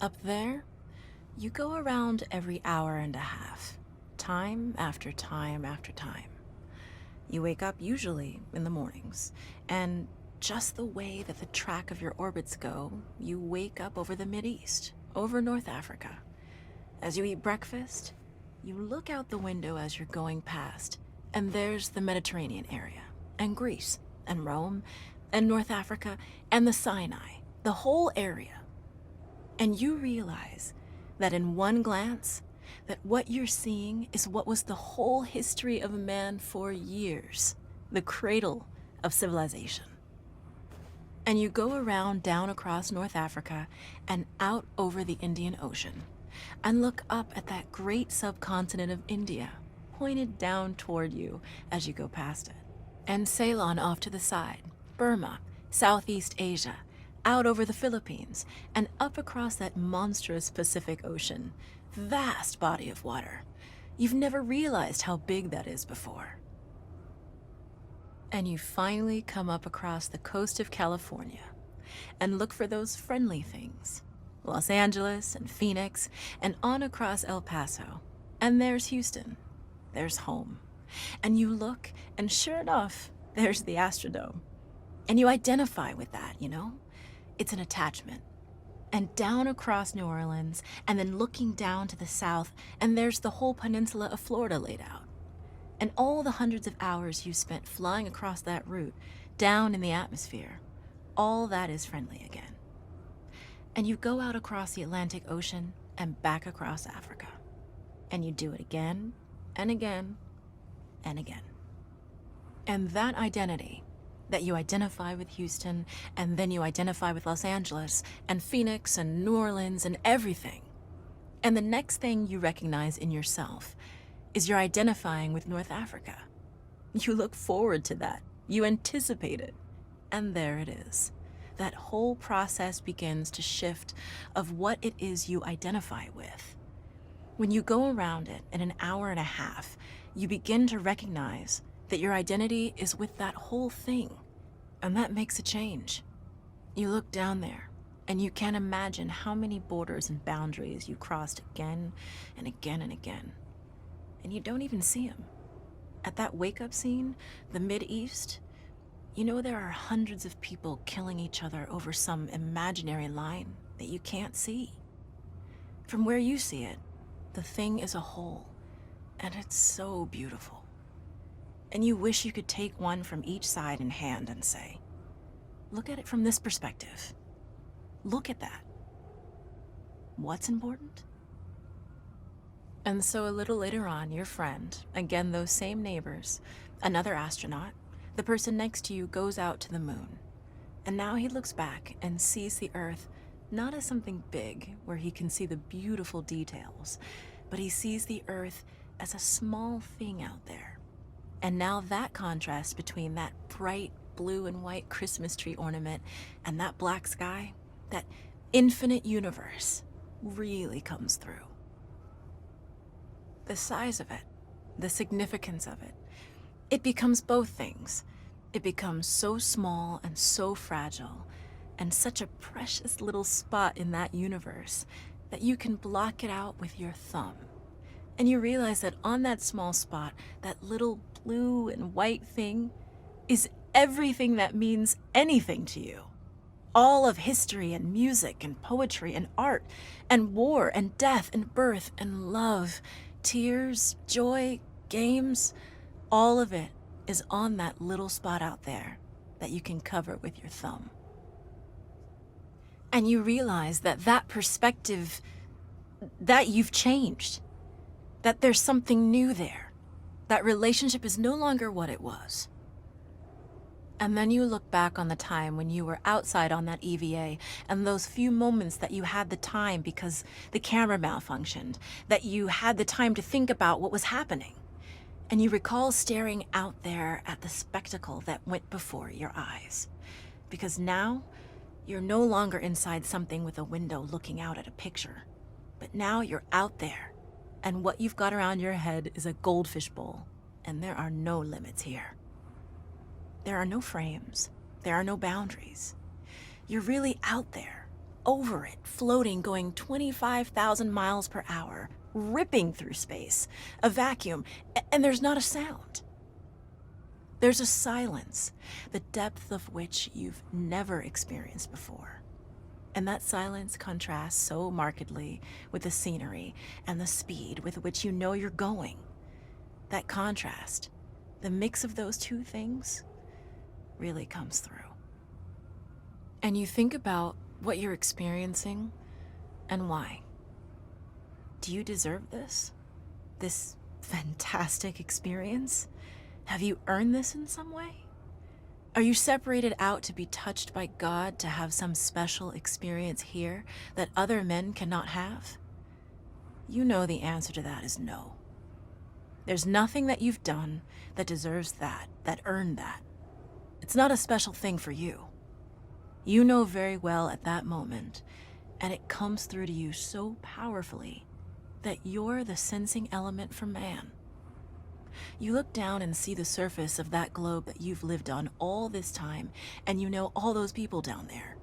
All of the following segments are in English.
Up there, you go around every hour and a half, time after time after time. You wake up usually in the mornings, and just the way that the track of your orbits go, you wake up over the Mideast, over North Africa. As you eat breakfast, you look out the window as you're going past, and there's the Mediterranean area, and Greece, and Rome, and North Africa, and the Sinai, the whole area. And you realize that in one glance, that what you're seeing is what was the whole history of man for years, the cradle of civilization. And you go around down across North Africa and out over the Indian Ocean and look up at that great subcontinent of India, pointed down toward you as you go past it. And Ceylon off to the side, Burma, Southeast Asia, out over the Philippines, and up across that monstrous Pacific Ocean. Vast body of water. You've never realized how big that is before. And you finally come up across the coast of California and look for those friendly things. Los Angeles and Phoenix and on across El Paso. And there's Houston. There's home. And you look, and sure enough, there's the Astrodome. And you identify with that, you know? It's an attachment. And down across New Orleans, and then looking down to the south, and there's the whole peninsula of Florida laid out. And all the hundreds of hours you spent flying across that route, down in the atmosphere, all that is friendly again. And you go out across the Atlantic Ocean and back across Africa. And you do it again, and again, and again. And that identity, that you identify with Houston, and then you identify with Los Angeles, and Phoenix, and New Orleans, and everything. And the next thing you recognize in yourself is you're identifying with North Africa. You look forward to that. You anticipate it. And there it is. That whole process begins to shift of what it is you identify with. When you go around it in an hour and a half, you begin to recognize that your identity is with that whole thing, and that makes a change. You look down there, and you can't imagine how many borders and boundaries you crossed again and again and again, and you don't even see them. At that wake-up scene, the Mideast, you know there are hundreds of people killing each other over some imaginary line that you can't see. From where you see it, the thing is a whole, and it's so beautiful. And you wish you could take one from each side in hand and say, look at it from this perspective. Look at that. What's important? And so a little later on, your friend, again those same neighbors, another astronaut, the person next to you goes out to the moon. And now he looks back and sees the Earth not as something big where he can see the beautiful details, but he sees the Earth as a small thing out there. And now that contrast between that bright blue and white Christmas tree ornament and that black sky, that infinite universe, really comes through. The size of it, the significance of it, it becomes both things. It becomes so small and so fragile, and such a precious little spot in that universe that you can block it out with your thumb. And you realize that on that small spot, that little blue and white thing is everything that means anything to you. All of history and music and poetry and art and war and death and birth and love, tears, joy, games, all of it is on that little spot out there that you can cover with your thumb. And you realize that that perspective, that you've changed, that there's something new there. That relationship is no longer what it was. And then you look back on the time when you were outside on that EVA and those few moments that you had the time because the camera malfunctioned, that you had the time to think about what was happening. And you recall staring out there at the spectacle that went before your eyes. Because now, you're no longer inside something with a window looking out at a picture. But now you're out there. And what you've got around your head is a goldfish bowl, and there are no limits here. There are no frames. There are no boundaries. You're really out there, over it, floating, going 25,000 miles per hour, ripping through space, a vacuum, and there's not a sound. There's a silence, the depth of which you've never experienced before. And that silence contrasts so markedly with the scenery and the speed with which you know you're going. That contrast, the mix of those two things, really comes through. And you think about what you're experiencing and why. Do you deserve this? This fantastic experience? Have you earned this in some way? Are you separated out to be touched by God to have some special experience here that other men cannot have? You know the answer to that is no. There's nothing that you've done that deserves that earned that. It's not a special thing for you. You know very well at that moment, and it comes through to you so powerfully that you're the sensing element for man. You look down and see the surface of that globe that you've lived on all this time, and you know all those people down there.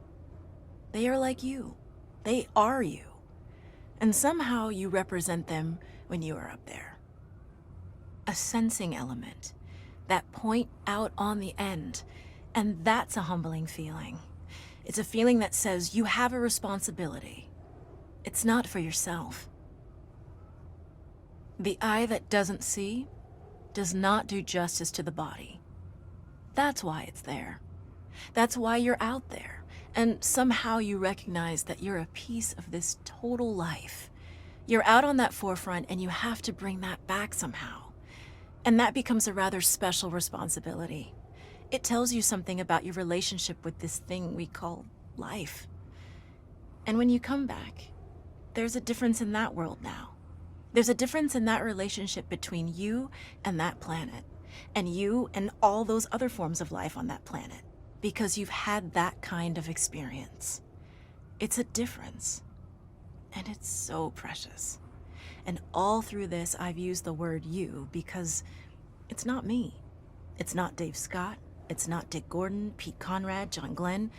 They are like you. They are you. And somehow you represent them when you are up there. A sensing element, that point out on the end, and that's a humbling feeling. It's a feeling that says you have a responsibility. It's not for yourself. The eye that doesn't see does not do justice to the body. That's why it's there. That's why you're out there. And somehow you recognize that you're a piece of this total life. You're out on that forefront and you have to bring that back somehow. And that becomes a rather special responsibility. It tells you something about your relationship with this thing we call life. And when you come back, there's a difference in that world now. There's a difference in that relationship between you and that planet, and you and all those other forms of life on that planet, because you've had that kind of experience. It's a difference, and it's so precious. And all through this, I've used the word you because it's not me. It's not Dave Scott. It's not Dick Gordon, Pete Conrad, John Glenn.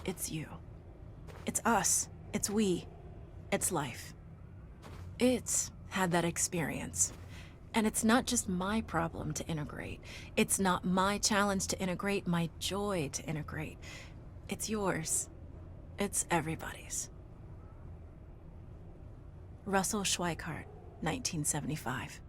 It's you. It's us. It's we. It's life. It's had that experience. And it's not just my problem to integrate. It's not my challenge to integrate, my joy to integrate. It's yours. It's everybody's. Russell Schweikart, 1975.